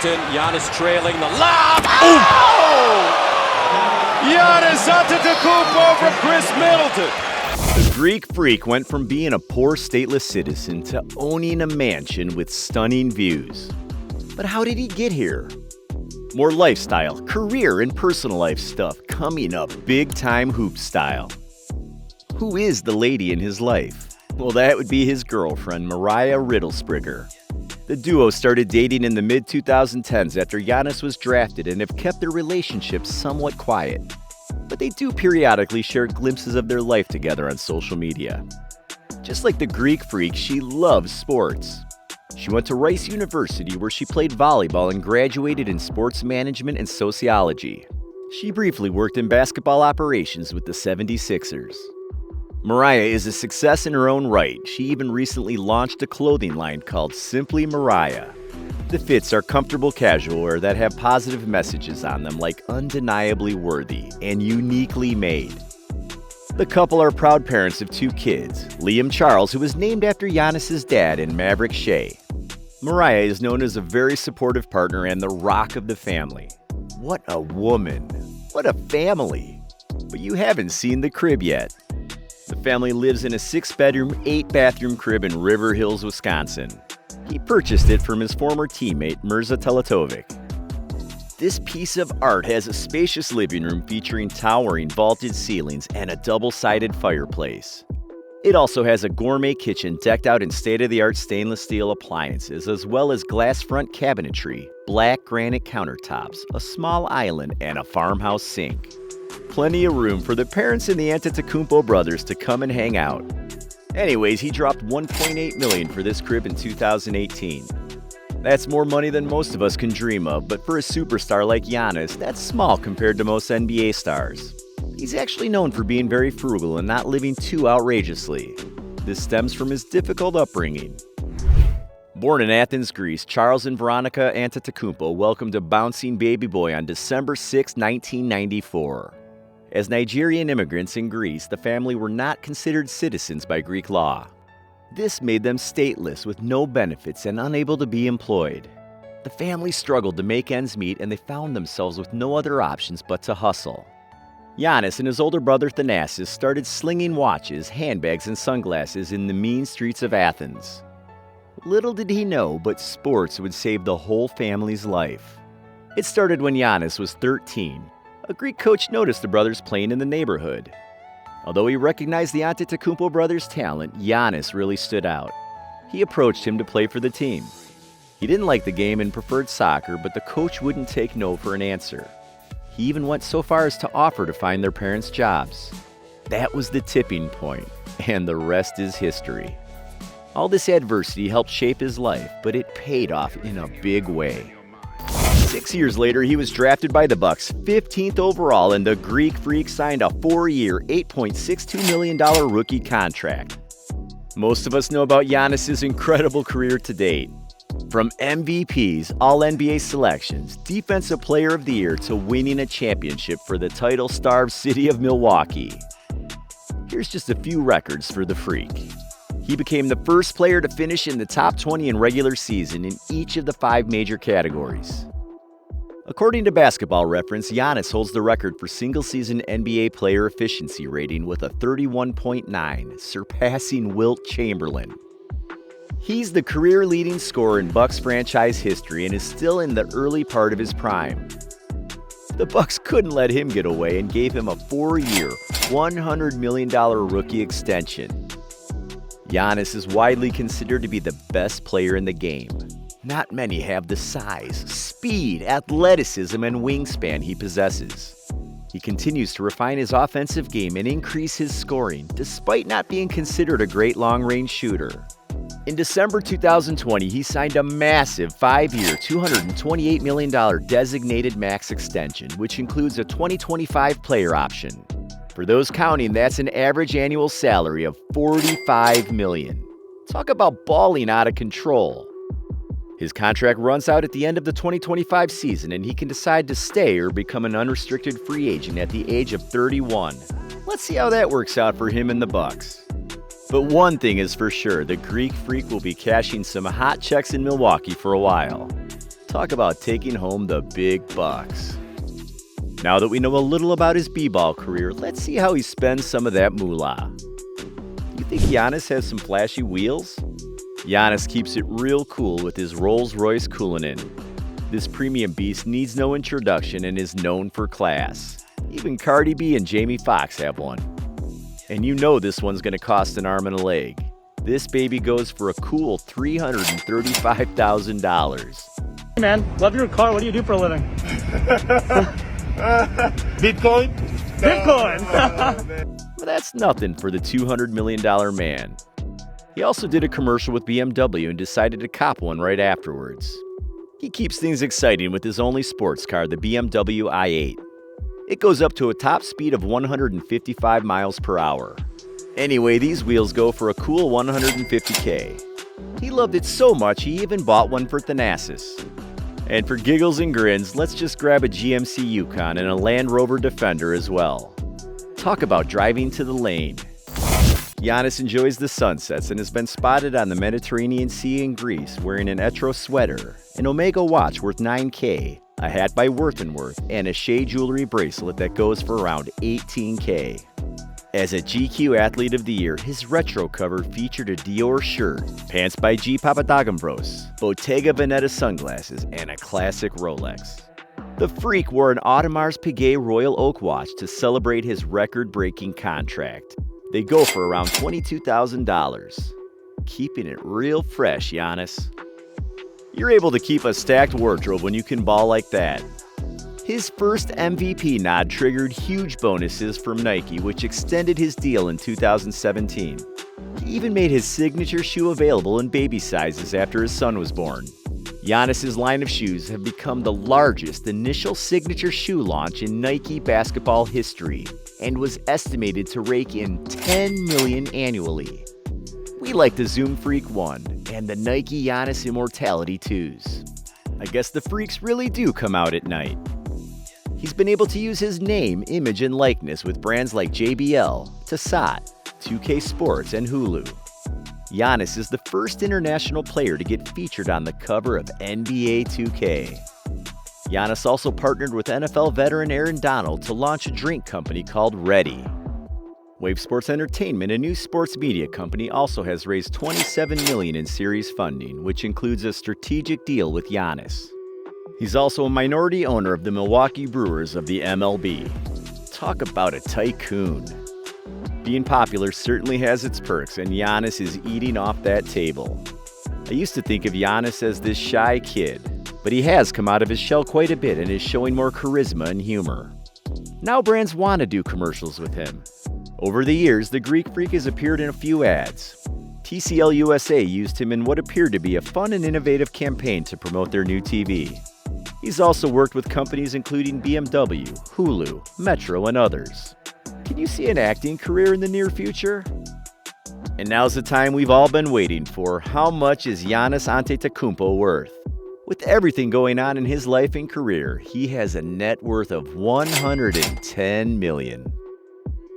Giannis trailing the lob. Oh! Giannis Antetokounmpo from Chris Middleton. The Greek Freak went from being a poor stateless citizen to owning a mansion with stunning views. But how did he get here? More lifestyle, career, and personal life stuff coming up big-time hoop style. Who is the lady in his life? Well, that would be his girlfriend, Mariah Riddlesprigger. The duo started dating in the mid-2010s after Giannis was drafted and have kept their relationship somewhat quiet. But they do periodically share glimpses of their life together on social media. Just like the Greek Freak, she loves sports. She went to Rice University where she played volleyball and graduated in sports management and sociology. She briefly worked in basketball operations with the 76ers. Mariah is a success in her own right. She even recently launched a clothing line called Simply Mariah. The fits are comfortable casual wear that have positive messages on them like undeniably worthy and uniquely made. The couple are proud parents of 2 kids, Liam Charles, who was named after Giannis' dad, and Maverick Shea. Mariah is known as a very supportive partner and the rock of the family. What a woman. What a family. But you haven't seen the crib yet. The family lives in a 6-bedroom, 8-bathroom crib in River Hills, Wisconsin. He purchased it from his former teammate, Mirza Teletovic. This piece of art has a spacious living room featuring towering vaulted ceilings and a double-sided fireplace. It also has a gourmet kitchen decked out in state-of-the-art stainless steel appliances, as well as glass front cabinetry, black granite countertops, a small island, and a farmhouse sink. Plenty of room for the parents and the Antetokounmpo brothers to come and hang out. Anyways, he dropped $1.8 million for this crib in 2018. That's more money than most of us can dream of, but for a superstar like Giannis, that's small compared to most NBA stars. He's actually known for being very frugal and not living too outrageously. This stems from his difficult upbringing. Born in Athens, Greece, Charles and Veronica Antetokounmpo welcomed a bouncing baby boy on December 6, 1994. As Nigerian immigrants in Greece, the family were not considered citizens by Greek law. This made them stateless with no benefits and unable to be employed. The family struggled to make ends meet and they found themselves with no other options but to hustle. Giannis and his older brother Thanasis started slinging watches, handbags, and sunglasses in the mean streets of Athens. Little did he know, but sports would save the whole family's life. It started when Giannis was 13. A Greek coach noticed the brothers playing in the neighborhood. Although he recognized the Antetokounmpo brothers' talent, Giannis really stood out. He approached him to play for the team. He didn't like the game and preferred soccer, but the coach wouldn't take no for an answer. He even went so far as to offer to find their parents jobs. That was the tipping point, and the rest is history. All this adversity helped shape his life, but it paid off in a big way. 6 years later, he was drafted by the Bucks, 15th overall, and the Greek Freak signed a 4-year, $8.62 million rookie contract. Most of us know about Giannis' incredible career to date. From MVPs, All-NBA selections, Defensive Player of the Year, to winning a championship for the title-starved city of Milwaukee. Here's just a few records for the Freak. He became the first player to finish in the top 20 in regular season in each of the 5 major categories. According to Basketball Reference, Giannis holds the record for single-season NBA player efficiency rating with a 31.9, surpassing Wilt Chamberlain. He's the career-leading scorer in Bucks franchise history and is still in the early part of his prime. The Bucks couldn't let him get away and gave him a 4-year, $100 million rookie extension. Giannis is widely considered to be the best player in the game. Not many have the size, speed, athleticism, and wingspan he possesses. He continues to refine his offensive game and increase his scoring, despite not being considered a great long-range shooter. In December 2020, he signed a massive 5-year, $228 million designated max extension, which includes a 2025 player option. For those counting, that's an average annual salary of $45 million. Talk about balling out of control. His contract runs out at the end of the 2025 season, and he can decide to stay or become an unrestricted free agent at the age of 31. Let's see how that works out for him and the Bucks. But one thing is for sure, the Greek Freak will be cashing some hot checks in Milwaukee for a while. Talk about taking home the big bucks. Now that we know a little about his b-ball career, let's see how he spends some of that moolah. You think Giannis has some flashy wheels? Giannis keeps it real cool with his Rolls-Royce Cullinan. This premium beast needs no introduction and is known for class. Even Cardi B and Jamie Foxx have one. And you know this one's gonna cost an arm and a leg. This baby goes for a cool $335,000. Hey man, love your car. What do you do for a living? Bitcoin? Bitcoin! But that's nothing for the $200 million man. He also did a commercial with BMW and decided to cop one right afterwards. He keeps things exciting with his only sports car, the BMW i8. It goes up to a top speed of 155 miles per hour. Anyway, these wheels go for a cool $150K. He loved it so much he even bought one for Thanasis. And for giggles and grins, let's just grab a GMC Yukon and a Land Rover Defender as well. Talk about driving to the lane. Giannis enjoys the sunsets and has been spotted on the Mediterranean Sea in Greece wearing an Etro sweater, an Omega watch worth $9K, a hat by Worth & Worth, and a Shea jewelry bracelet that goes for around $18K. As a GQ Athlete of the Year, his retro cover featured a Dior shirt, pants by G. Papadagambros, Bottega Veneta sunglasses, and a classic Rolex. The Freak wore an Audemars Piguet Royal Oak watch to celebrate his record-breaking contract. They go for around $22,000. Keeping it real fresh, Giannis. You're able to keep a stacked wardrobe when you can ball like that. His first MVP nod triggered huge bonuses from Nike, which extended his deal in 2017. He even made his signature shoe available in baby sizes after his son was born. Giannis's line of shoes have become the largest initial signature shoe launch in Nike basketball history and was estimated to rake in $10 million annually. We like the Zoom Freak 1 and the Nike Giannis Immortality 2s. I guess the freaks really do come out at night. He's been able to use his name, image, and likeness with brands like JBL, Tassat, 2K Sports, and Hulu. Giannis is the first international player to get featured on the cover of NBA 2K. Giannis also partnered with NFL veteran Aaron Donald to launch a drink company called Ready. Wave Sports Entertainment, a new sports media company, also has raised $27 million in series funding, which includes a strategic deal with Giannis. He's also a minority owner of the Milwaukee Brewers of the MLB. Talk about a tycoon. Being popular certainly has its perks, and Giannis is eating off that table. I used to think of Giannis as this shy kid, but he has come out of his shell quite a bit and is showing more charisma and humor. Now brands want to do commercials with him. Over the years, the Greek Freak has appeared in a few ads. TCL USA used him in what appeared to be a fun and innovative campaign to promote their new TV. He's also worked with companies including BMW, Hulu, Metro, and others. Can you see an acting career in the near future? And now's the time we've all been waiting for. How much is Giannis Antetokounmpo worth? With everything going on in his life and career, he has a net worth of $110 million.